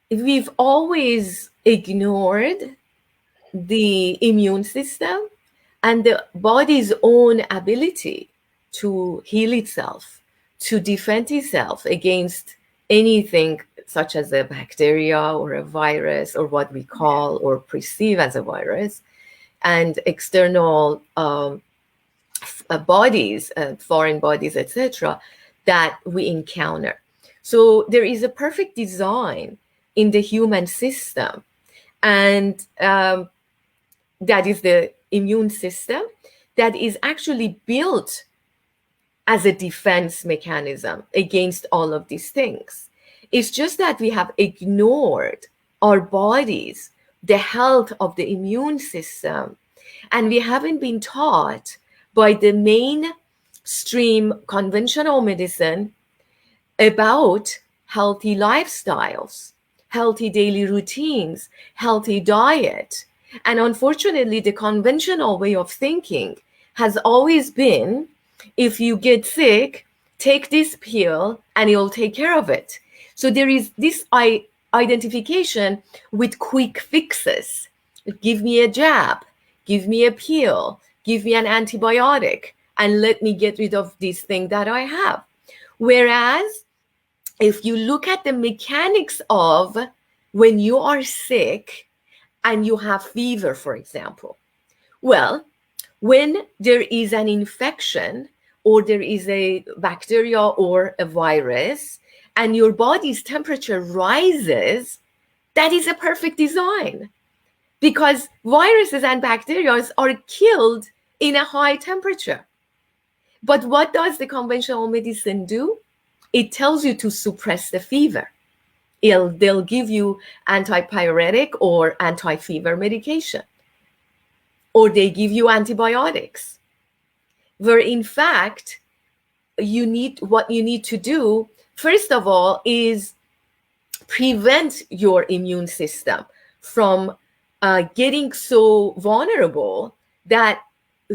we've always ignored the immune system and the body's own ability to heal itself, to defend itself against anything such as a bacteria or a virus or what we Yeah. call or perceive as a virus, and external bodies, foreign bodies, etc., that we encounter. So there is a perfect design in the human system, and that is the immune system that is actually built as a defense mechanism against all of these things. It's just that we have ignored our bodies, the health of the immune system, and we haven't been taught by the mainstream conventional medicine about healthy lifestyles, healthy daily routines, healthy diet. And unfortunately, the conventional way of thinking has always been, if you get sick, take this pill and it'll take care of it. So there is this identification with quick fixes. Give me a jab, give me a pill, give me an antibiotic, and let me get rid of this thing that I have. Whereas if you look at the mechanics of when you are sick and you have fever, for example, well, when there is an infection or there is a bacteria or a virus and your body's temperature rises, that is a perfect design because viruses and bacteria are killed in a high temperature. But what does the conventional medicine do? It tells you to suppress the fever. They'll give you antipyretic or anti-fever medication, or they give you antibiotics, where in fact what you need to do first of all is prevent your immune system from getting so vulnerable that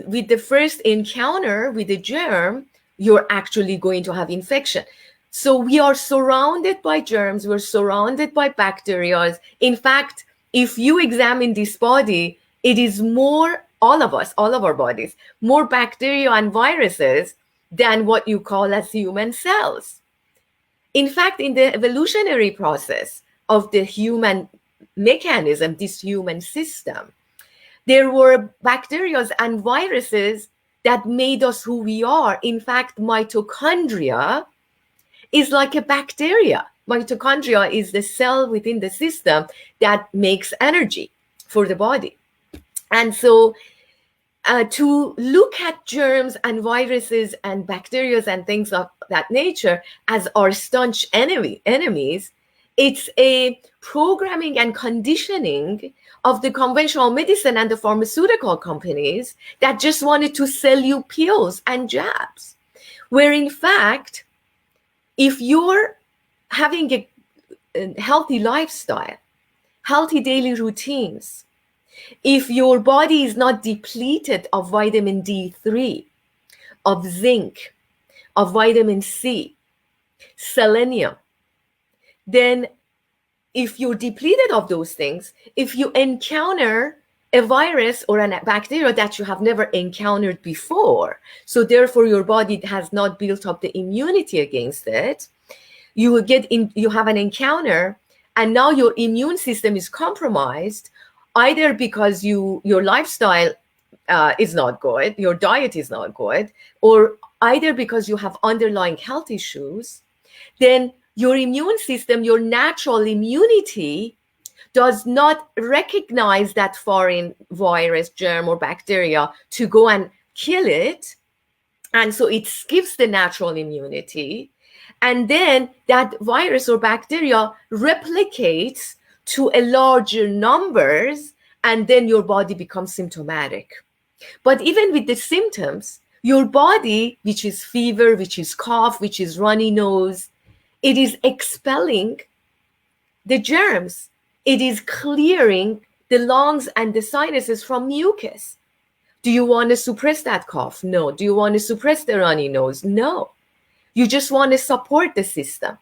with the first encounter with the germ, you're actually going to have infection. So we are surrounded by germs, we're surrounded by bacteria. In fact, if you examine this body, it is more, all of us, all of our bodies, more bacteria and viruses than what you call as human cells. In fact, in the evolutionary process of the human mechanism, this human system, there were bacteria and viruses that made us who we are. In fact, mitochondria is like a bacteria. Mitochondria is the cell within the system that makes energy for the body. And so to look at germs and viruses and bacteria and things of that nature as our staunch enemies, it's a programming and conditioning of the conventional medicine and the pharmaceutical companies that just wanted to sell you pills and jabs. Where in fact, if you're having a healthy lifestyle, healthy daily routines, if your body is not depleted of vitamin D3, of zinc, of vitamin C, selenium, then if you're depleted of those things, if you encounter a virus or a bacteria that you have never encountered before, so therefore your body has not built up the immunity against it, you have an encounter, and now your immune system is compromised, either because your lifestyle is not good, your diet is not good, or either because you have underlying health issues, then your immune system, your natural immunity, does not recognize that foreign virus, germ, or bacteria to go and kill it. And so it skips the natural immunity. And then that virus or bacteria replicates to a larger numbers, and then your body becomes symptomatic. But even with the symptoms, your body, which is fever, which is cough, which is runny nose, it is expelling the germs. It is clearing the lungs and the sinuses from mucus. Do you want to suppress that cough? No. Do you want to suppress the runny nose? No. You just want to support the system.